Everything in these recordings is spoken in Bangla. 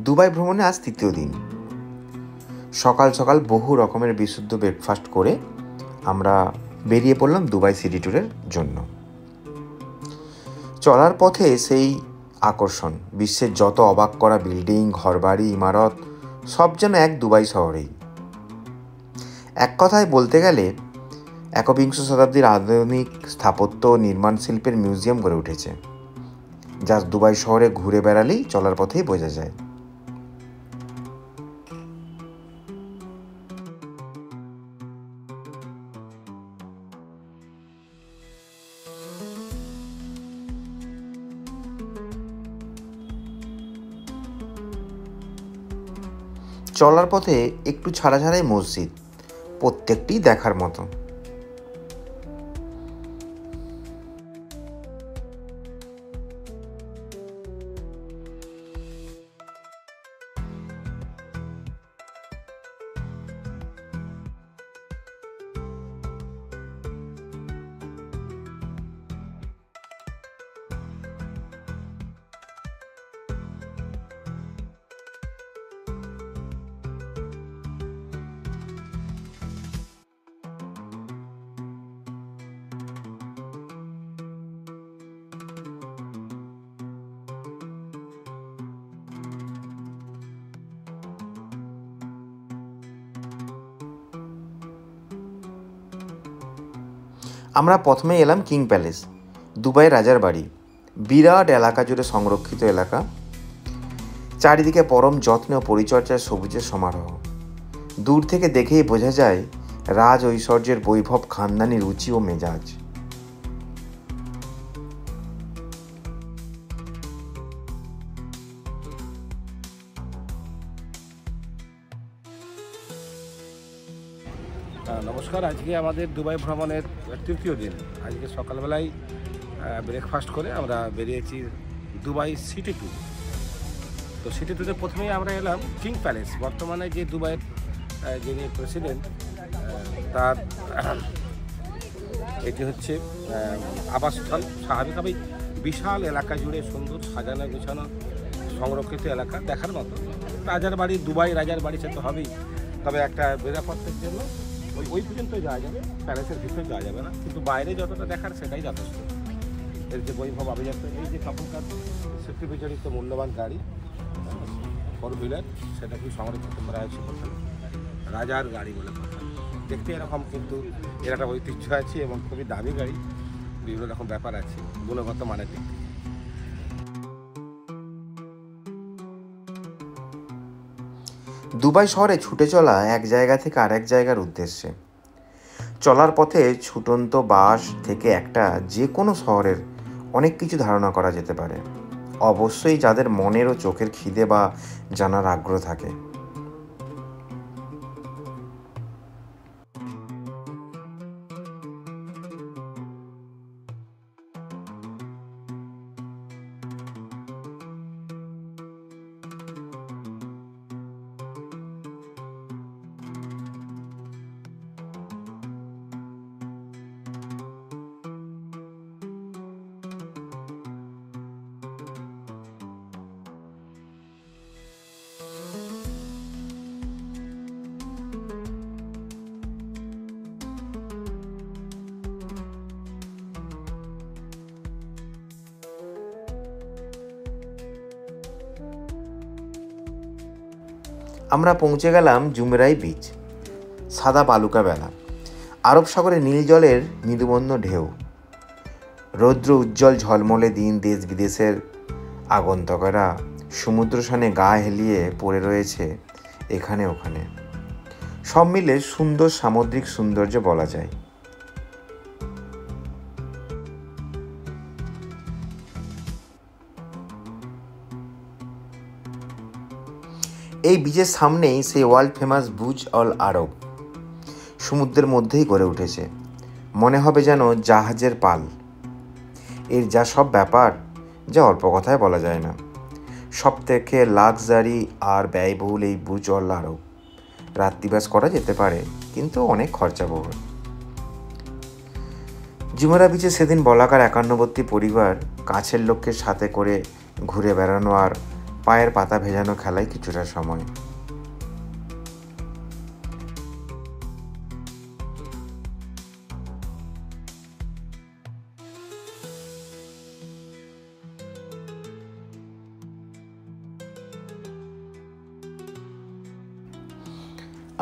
দুবাই ভ্রমণে আজ তৃতীয় দিন। সকাল সকাল বহু রকমের বিশুদ্ধ ব্রেকফাস্ট করে আমরা বেরিয়ে পড়লাম দুবাই সিটি ট্যুরের জন্য। চলার পথে সেই আকর্ষণ, বিশ্বের যত অবাক করা বিল্ডিং, ঘরবাড়ি, ইমারত সব যেন এক দুবাই শহরেই। এক কথায় বলতে গেলে একবিংশ শতাব্দীর আধুনিক স্থাপত্য ও নির্মাণ শিল্পের মিউজিয়াম গড়ে উঠেছে, যা দুবাই শহরে ঘুরে বেড়ালেই চলার পথেই বোঝা যায়। চলার পথে একটু ছাড়া ছাড়াই মসজিদ, প্রত্যেকটি দেখার মতো। আমরা প্রথমে এলাম কিং প্যালেস, দুবাই রাজার বাড়ি। বিরাট এলাকা জুড়ে সংরক্ষিত এলাকা, চারিদিকে পরম যত্ন ও পরিচর্যার সবুজের সমারোহ। দূর থেকে দেখেই বোঝা যায় রাজ ঐশ্বর্যের বৈভব, খানদানি রুচি ও মেজাজ। নমস্কার। আজকে আমাদের দুবাই ভ্রমণের তৃতীয় দিন। আজকে সকালবেলায় ব্রেকফাস্ট করে আমরা বেরিয়েছি দুবাই সিটি ট্যুর। তো সিটি ট্যুরে প্রথমেই আমরা এলাম কিং প্যালেস। বর্তমানে যে দুবাইয়ের যিনি প্রেসিডেন্ট, তার এটি হচ্ছে আবাসস্থল। স্বাভাবিকভাবেই বিশাল এলাকা জুড়ে সুন্দর সাজানো গোছানো সংরক্ষিত এলাকা, দেখার মতো। রাজার বাড়ি, দুবাই রাজার বাড়ি, সে তো হবেই। তবে একটা নিরাপত্তার জন্য ওই পর্যন্ত যাওয়া যাবে, প্যালেসের ভিতরে যাওয়া যাবে না, কিন্তু বাইরে যতটা দেখার সেটাই যথেষ্ট। এর যে বৈভব আভিজাত্য, এই যে তখনকার সেফটি বিজড়িত মূল্যবান গাড়ি, 4 হুইলার, সেটা কি সংরক্ষিত করা হয়েছে কোথাও, রাজার গাড়ি বলে কথা। দেখতে এরকম, কিন্তু এর একটা ঐতিহ্য আছে এবং খুবই দামি গাড়ি, বিভিন্ন রকম ব্যাপার আছে গুণগত মানের দিক থেকে। দুবাই শহরে ছুটে চলা এক জায়গা থেকে আরেক জায়গার উদ্দেশ্যে। চলার পথে ছুটন্ত বাস থেকে একটা যে কোনো শহরের অনেক কিছু ধারণা করা যেতে পারে, অবশ্যই যাদের মনের ও চোখের খিদে বা জানার আগ্রহ থাকে। আমরা পৌঁছে গেলাম জুমেরাই বিচ। সাদা বালুকা বেলা, আরব সাগরে নীল জলের মৃদুমন্দ ঢেউ, রৌদ্র উজ্জ্বল ঝলমলে দিন। দেশ বিদেশের আগন্তকেরা সমুদ্র সানে গা হেলিয়ে পড়ে রয়েছে এখানে ওখানে। সব মিলে সুন্দর সামুদ্রিক সৌন্দর্য বলা যায়। এই বিচের সামনেই সেই ওয়ার্ল্ড ফেমাস বুর্জ আল আরব, সমুদ্রের মধ্যেই গড়ে উঠেছে। মনে হবে যেন জাহাজের পাল। এর যা সব ব্যাপার, যা অল্প কথায় বলা যায় না। সব থেকে লাক্সারি আর ব্যয়বহুল এই বুর্জ আল আরব। রাত্রিবাস করা যেতে পারে, কিন্তু অনেক খরচাবহুল। জুমেরা বিচে সেদিন বলাকার 51টি পরিবার কাছের লোককে সাথে করে ঘুরে বেড়ানো আর পায়ের পাতা ভেজানো খেলায় কিছুটা সময়।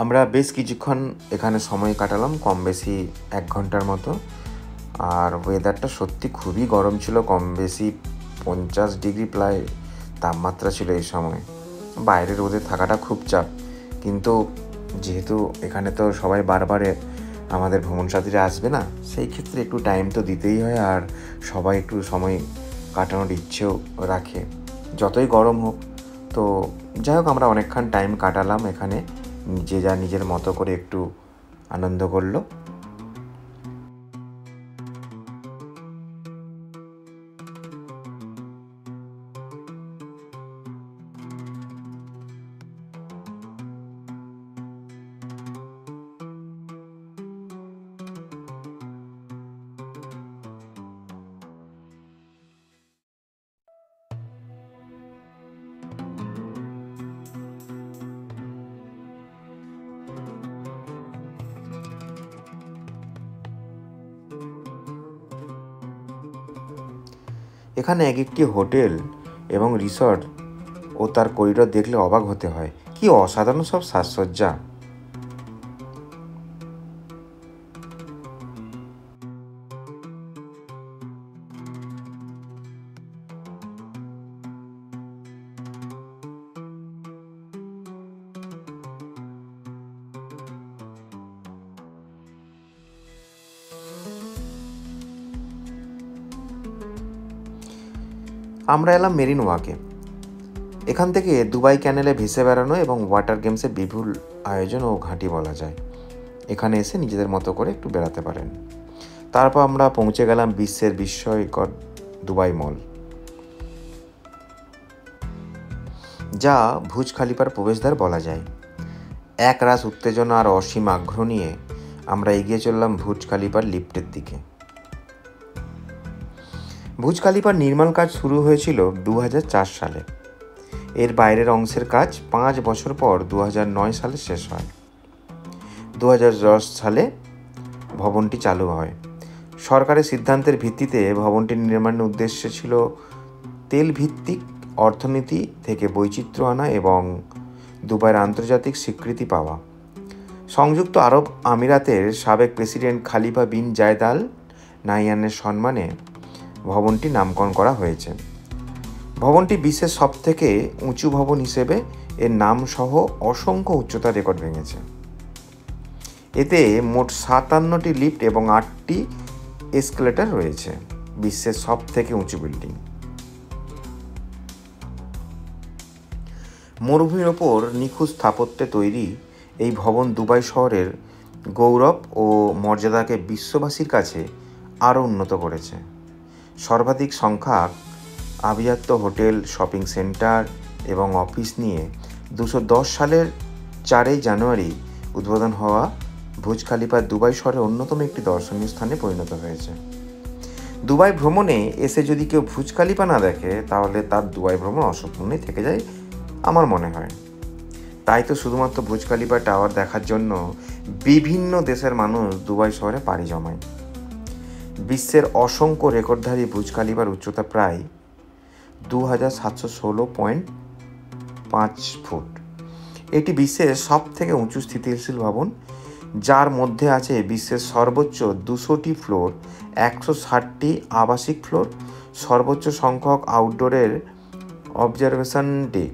আমরা বেশ কিছুক্ষণ এখানে সময় কাটালাম, কম বেশি 1 ঘন্টার মতো। আর ওয়েদারটা সত্যি খুবই গরম ছিল, কম বেশি 50 ডিগ্রি প্রায় তাপমাত্রা ছিল এই সময়। বাইরে রোদে থাকাটা খুব চাপ, কিন্তু যেহেতু এখানে তো সবাই বারবারে আমাদের ভ্রমণ সাথীরা আসবে না, সেই ক্ষেত্রে একটু টাইম তো দিতেই হয়, আর সবাই একটু সময় কাটানোর ইচ্ছেও রাখে যতই গরম হোক। তো যাই হোক, আমরা অনেকক্ষণ টাইম কাটালাম এখানে, যে যা নিজের মতো করে একটু আনন্দ করলো। এখানে এক একটি হোটেল এবং রিসর্ট ও তার করিডোর দেখলে অবাক হতে হয়, কি অসাধারণ সব সাজসজ্জা। আমরা এলাম মেরিন ওয়াকে। এখান থেকে দুবাই ক্যানেলে ভেসে বেড়ানো এবং ওয়াটার গেমসে বিপুল আয়োজন ও ঘাঁটি বলা যায়। এখানে এসে নিজেদের মতো করে একটু বেড়াতে পারেন। তারপর আমরা পৌঁছে গেলাম বিশ্বের বিস্ময়কর দুবাই মল, যা বুর্জ খলিফার প্রবেশদ্বার বলা যায়। এক রাস উত্তেজনা আর অসীম আগ্রহ নিয়ে আমরা এগিয়ে চললাম বুর্জ খলিফার লিফটের দিকে। বুর্জ খলিফার নির্মাণ কাজ শুরু হয়েছিল 2004 সালে। এর বাইরের অংশের কাজ 5 বছর পর 2009 সালে শেষ হয়। 2010 সালে ভবনটি চালু হয়। সরকারের সিদ্ধান্তের ভিত্তিতে ভবনটির নির্মাণের উদ্দেশ্য ছিল তেল ভিত্তিক অর্থনীতি থেকে বৈচিত্র্য আনা এবং দুবাইয়ের আন্তর্জাতিক স্বীকৃতি পাওয়া। সংযুক্ত আরব আমিরাতের সাবেক প্রেসিডেন্ট খলিফা বিন জায়েদ আল নাহয়ানের সম্মানে ভবনটি নামকরণ করা হয়েছে। ভবনটি বিশ্বের সবথেকে উঁচু ভবন হিসেবে এর নাম সহ অসংখ্য উচ্চতার রেকর্ড ভেঙেছে। এতে মোট 57টি লিফট এবং 8টি এসকেলেটর রয়েছে। বিশ্বের সবথেকে উঁচু বিল্ডিং। মরুভূমির ওপর নিখুঁত স্থাপত্যে তৈরি এই ভবন দুবাই শহরের গৌরব ও মর্যাদাকে বিশ্ববাসীর কাছে আরও উন্নত করেছে। সর্বাধিক সংখ্যক আভিজাত্য হোটেল, শপিং সেন্টার এবং অফিস নিয়ে 2010 সালের 4 জানুয়ারি উদ্বোধন হওয়া বুর্জ খলিফা দুবাই শহরের অন্যতম একটি দর্শনীয় স্থানে পরিণত হয়েছে। দুবাই ভ্রমণে এসে যদি কেউ বুর্জ খলিফা না দেখে, তাহলে তার দুবাই ভ্রমণ অসম্পূর্ণই থেকে যায় আমার মনে হয়। তাই তো শুধুমাত্র বুর্জ খলিফা টাওয়ার দেখার জন্য বিভিন্ন দেশের মানুষ দুবাই শহরে পাড়ি জমায়। বিশ্বের অসংখ্য রেকর্ডধারী বুর্জ খলিফার উচ্চতা প্রায় 2716.5 ফুট। এটি বিশ্বের সব থেকে উঁচু স্থিতিশীল ভবন, যার মধ্যে আছে বিশ্বের সর্বোচ্চ 200টি ফ্লোর, 160টি আবাসিক ফ্লোর, সর্বোচ্চ সংখ্যক আউটডোরের অবজারভেশন ডেক।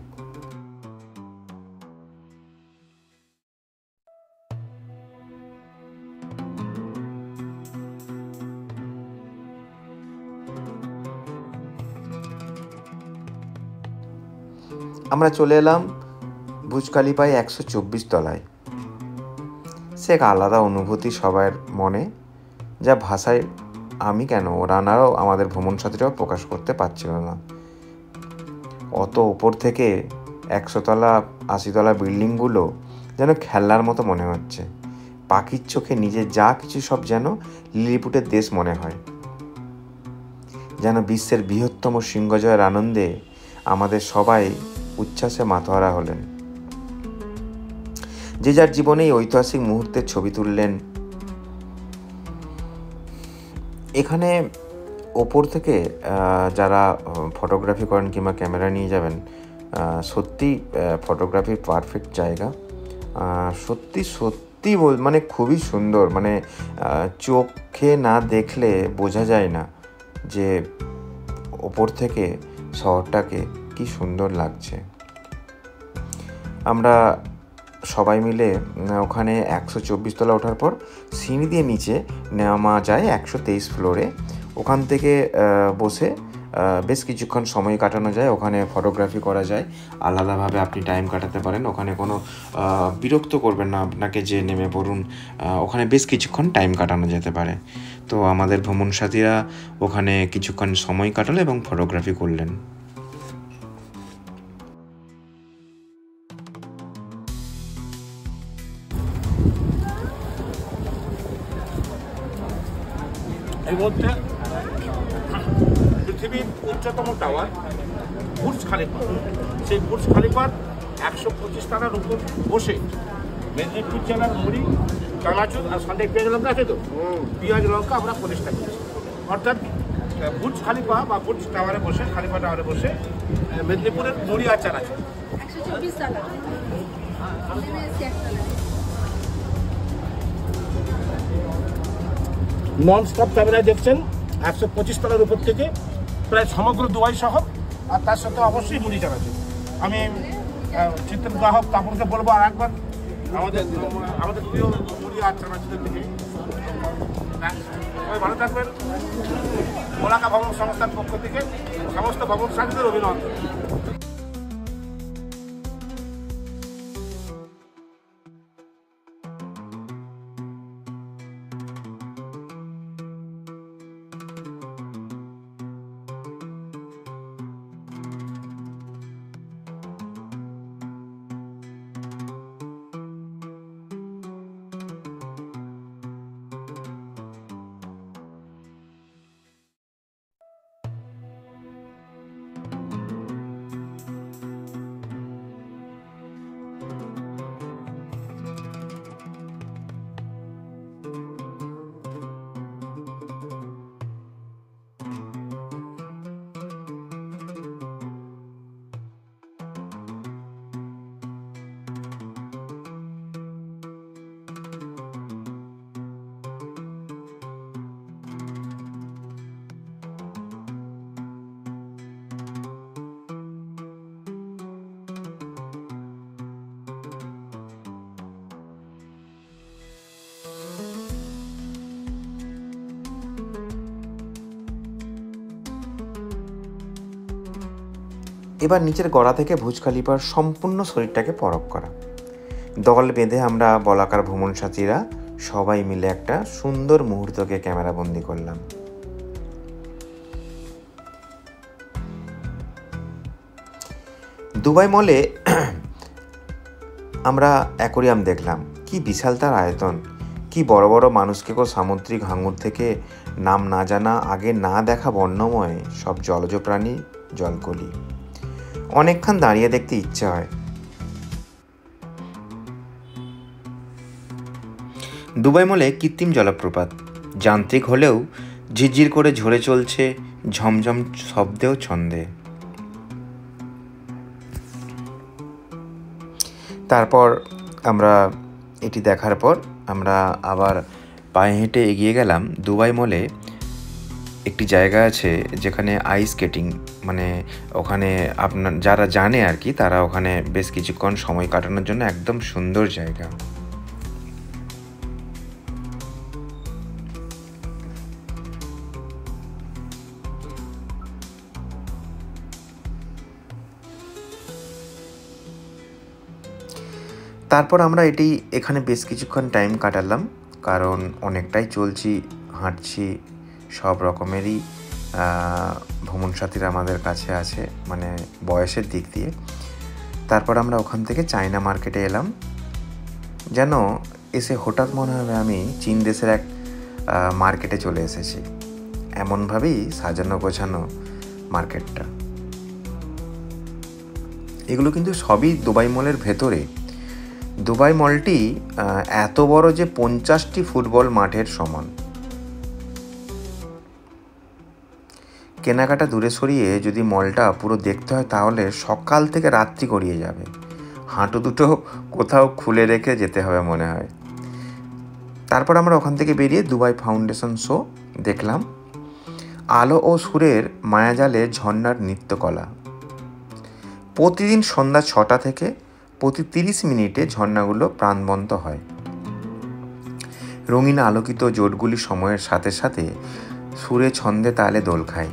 আমরা চলে এলাম বুর্জ খলিফায় 124 তলায়। সে এক আলাদা অনুভূতি সবার মনে, যা ভাষায় আমি কেন রানারাও আমাদের ভ্রমণ সাথীরাও প্রকাশ করতে পারছিল না। অত ওপর থেকে 100 তলা 80 তলা বিল্ডিংগুলো যেন খেলনার মতো মনে হচ্ছে। পাখির চোখে নিজের যা কিছু সব যেন লিলিপুটের দেশ মনে হয়। যেন বিশ্বের বৃহত্তম সিংহজয়ের আনন্দে আমাদের সবাই উচ্ছ্বাসে মাতোয়ারা হলেন। যে যার জীবনে এই ঐতিহাসিক মুহূর্তের ছবি তুললেন। এখানে ওপর থেকে যারা ফটোগ্রাফি করেন কিংবা ক্যামেরা নিয়ে যাবেন, সত্যি ফটোগ্রাফির পারফেক্ট জায়গা। সত্যি সত্যি মানে খুবই সুন্দর, মানে চোখে না দেখলে বোঝা যায় না যে ওপর থেকে শহরটাকে কি সুন্দর লাগছে। আমরা সবাই মিলে ওখানে 124 তলা ওঠার পর সিঁড়ি দিয়ে নিচে নেওয়া যায় 123 ফ্লোরে। ওখান থেকে বসে বেশ কিছুক্ষণ সময় কাটানো যায়, ওখানে ফটোগ্রাফি করা যায়, আলাদাভাবে আপনি টাইম কাটাতে পারেন। ওখানে কোনো বিরক্ত করবেন না আপনাকে যে নেমে পড়ুন, ওখানে বেশ কিছুক্ষণ টাইম কাটানো যেতে পারে। তো আমাদের ভ্রমণ সাথীরা ওখানে কিছুক্ষণ সময় কাটালো এবং ফটোগ্রাফি করলেন। এই মধ্যে পৃথিবীর উচ্চতম টাওয়ার বুর্জ খালিফা, সেই বুর্জ খালিফার 125 তলার উপর বসে মেদিনীপুর জেলার মুড়ি, চানাচুর আর সন্ধ্যে পেঁয়াজ লঙ্কা আছে তো, পেঁয়াজ লঙ্কা আমরা প্রতিষ্ঠা করেছি। অর্থাৎ বুর্জ খালিফা বা বুর্জ টাওয়ারে বসে, খালিফা টাওয়ারে বসে মেদিনীপুরের মুড়ি আর চানাচুর। 124 তলা নন স্টপ ক্যামেরায় দেখছেন 125 তলার উপর থেকে প্রায় সমগ্র দুবাই শহর, আর তার সাথে অবশ্যই মুড়ি চানাচুর। আমি চিত্রের গ্রাহক তাপনকে বলবো আর একবার আমাদের প্রিয় মুড়ি আর চানাচুরের দিকে। সবাই ভালো থাকবেন। মোলাকা ভবন সংস্থার পক্ষ থেকে সমস্ত ভবন সাথীদের অভিনন্দন। এবার নিচের গড়া থেকে বুর্জ খলিফার সম্পূর্ণ শরীরটাকে পরখ করা। দল বেঁধে আমরা বলাকার ভ্রমণ সাথীরা সবাই মিলে একটা সুন্দর মুহূর্তকে ক্যামেরাবন্দি করলাম। দুবাই মলে আমরা অ্যাকোরিয়াম দেখলাম। কি বিশাল তার আয়তন, কি বড় বড় মানুষকে সামুদ্রিক হাঙর থেকে নাম না জানা, আগে না দেখা বর্ণময় সব জলজ প্রাণী, জলকলি। অনেকক্ষণ দাঁড়িয়ে দেখতে ইচ্ছে হয়। দুবাই মলে কৃত্রিম জলপ্রপাত, যান্ত্রিক হলেও ঝিরঝির করে ঝরে চলছে ঝমঝম শব্দেও ছন্দে। তারপর আমরা এটি দেখার পর আমরা আবার পায়ে হেঁটে এগিয়ে গেলাম। দুবাই মলে একটি জায়গা আছে যেখানে আইস স্কেটিং, মানে ওখানে আপনার যারা জানে আর কি, তারা ওখানে বেশ কিছুক্ষণ সময় কাটানোর জন্য একদম সুন্দর জায়গা। তারপর আমরা এখানে বেশ কিছুক্ষণ টাইম কাটালাম, কারণ অনেকটাই চলছি, হাঁটছি, সব রকমেরই ভ্রমণ সাথীরা আমাদের কাছে আছে, মানে বয়সের দিক দিয়ে। তারপর আমরা ওখান থেকে চায়না মার্কেটে এলাম। যেন এসে হঠাৎ মনে হবে আমি চীন দেশের এক মার্কেটে চলে এসেছি, এমনভাবেই সাজানো গোছানো মার্কেটটা। এগুলো কিন্তু সবই দুবাই মলের ভেতরে। দুবাই মলটি এত বড় যে 50টি ফুটবল মাঠের সমান। কেনাকাটা দূরে সরিয়ে যদি মলটা পুরো দেখতে হয় তাহলে সকাল থেকে রাত্রি গড়িয়ে যাবে। হাঁটু দুটো কোথাও খুলে রেখে যেতে হবে মনে হয়। তারপর আমরা ওখান থেকে বেরিয়ে দুবাই ফাউন্ডেশন শো দেখলাম। আলো ও সুরের মায়াজালে ঝর্ণার নৃত্যকলা। প্রতিদিন সন্ধ্যা 6টা থেকে প্রতি 30 মিনিটে ঝর্ণাগুলো প্রাণবন্ত হয়। রঙিন আলোকিত জোটগুলি সময়ের সাথে সাথে সুরে ছন্দে তালে দোল খায়।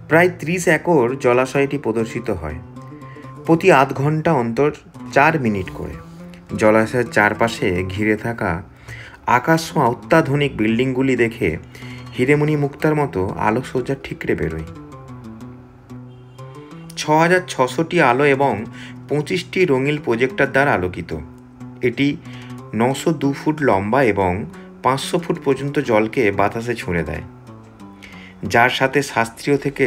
প্রায় 30 একর জলাশয়টি প্রদর্শিত হয় প্রতি আধ ঘন্টা অন্তর 4 মিনিট করে। জলাশয়ের চারপাশে ঘিরে থাকা আকাশছোঁয়া অত্যাধুনিক বিল্ডিংগুলি দেখে হিরেমণি মুক্তার মতো আলোকসজ্জা ঠিকরে বেরোয়। 6600টি আলো এবং 25টি রঙিন প্রজেক্টর দ্বারা আলোকিত। এটি 902 ফুট লম্বা এবং 500 ফুট পর্যন্ত জলকে বাতাসে ছুঁড়ে দেয়, যার সাথে শাস্ত্রীয় থেকে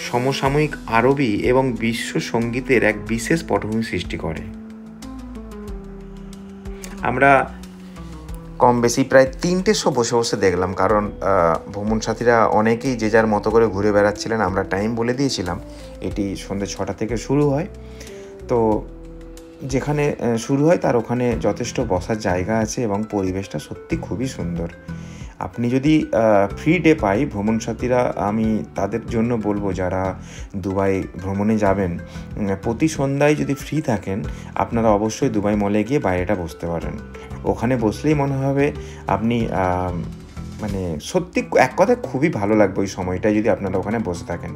সমসাময়িক আরবি এবং বিশ্ব সঙ্গীতের এক বিশেষ পটভূমি সৃষ্টি করে। আমরা কম বেশি প্রায় 3টে শো বসে বসে দেখলাম, কারণ ভ্রমণ সাথীরা অনেকেই যে যার মতো করে ঘুরে বেড়াচ্ছিলেন। আমরা টাইম বলে দিয়েছিলাম, এটি সন্ধ্যে 6টা থেকে শুরু হয়। তো যেখানে শুরু হয় তার ওখানে যথেষ্ট বসার জায়গা আছে এবং পরিবেশটা সত্যি খুবই সুন্দর। আপনি যদি ফ্রি ডে পাই ভ্রমণ সাথীরা, আমি তাদের জন্য বলবো যারা দুবাই ভ্রমণে যাবেন, প্রতি সন্ধ্যায় যদি ফ্রি থাকেন আপনারা অবশ্যই দুবাই মলে গিয়ে বাইরেটা বসতে পারেন। ওখানে বসলেই মনে হবে আপনি মানে সত্যি এক কথায় খুবই ভালো লাগবে ওই সময়টায় যদি আপনারা ওখানে বসে থাকেন।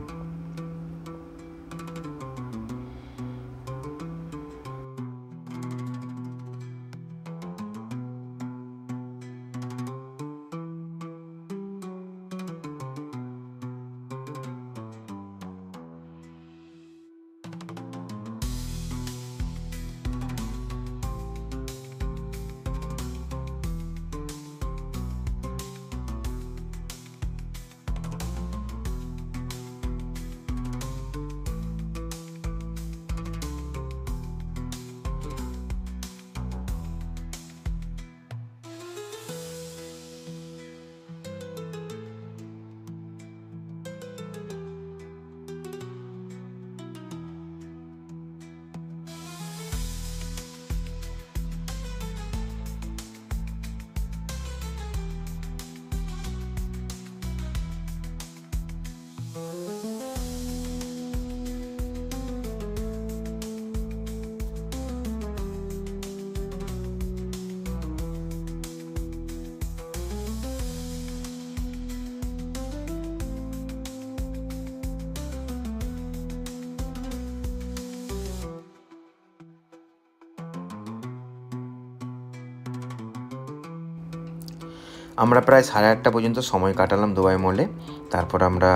আমরা প্রায় 8:30 পর্যন্ত সময় কাটালাম দুবাই মলে। তারপর আমরা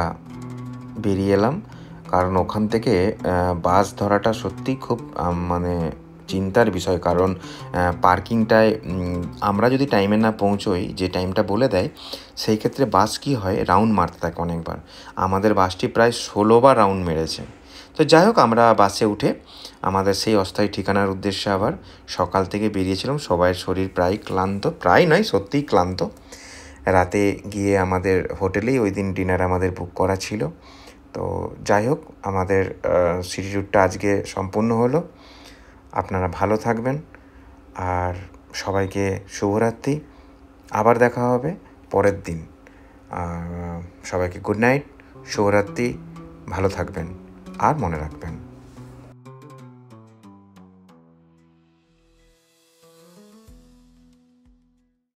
বেরিয়ে এলাম, কারণ ওখান থেকে বাস ধরাটা সত্যিই খুব মানে চিন্তার বিষয়। কারণ পার্কিংটায় আমরা যদি টাইমে না পৌঁছোই, যে টাইমটা বলে দেয়, সেই ক্ষেত্রে বাস কি হয় রাউন্ড মারতে থাকে অনেকবার। আমাদের বাসটি প্রায় 16বার রাউন্ড মেরেছে। তো যাই হোক, আমরা বাসে উঠে আমাদের সেই অস্থায়ী ঠিকানার উদ্দেশ্যে আবার সকাল থেকে বেরিয়েছিলাম। সবাইয়ের শরীর প্রায় ক্লান্ত, প্রায় নয় সত্যিই ক্লান্ত। রাতে গিয়ে আমাদের হোটেলেই ওই দিন ডিনার আমাদের বুক করা ছিল। তো যাই হোক, আমাদের সিটি ট্যুরটা আজকে সম্পূর্ণ হলো। আপনারা ভালো থাকবেন আর সবাইকে শুভরাত্রি। আবার দেখা হবে পরের দিন। সবাইকে গুড নাইট, শুভরাত্রি, ভালো থাকবেন আর মনে রাখবেন।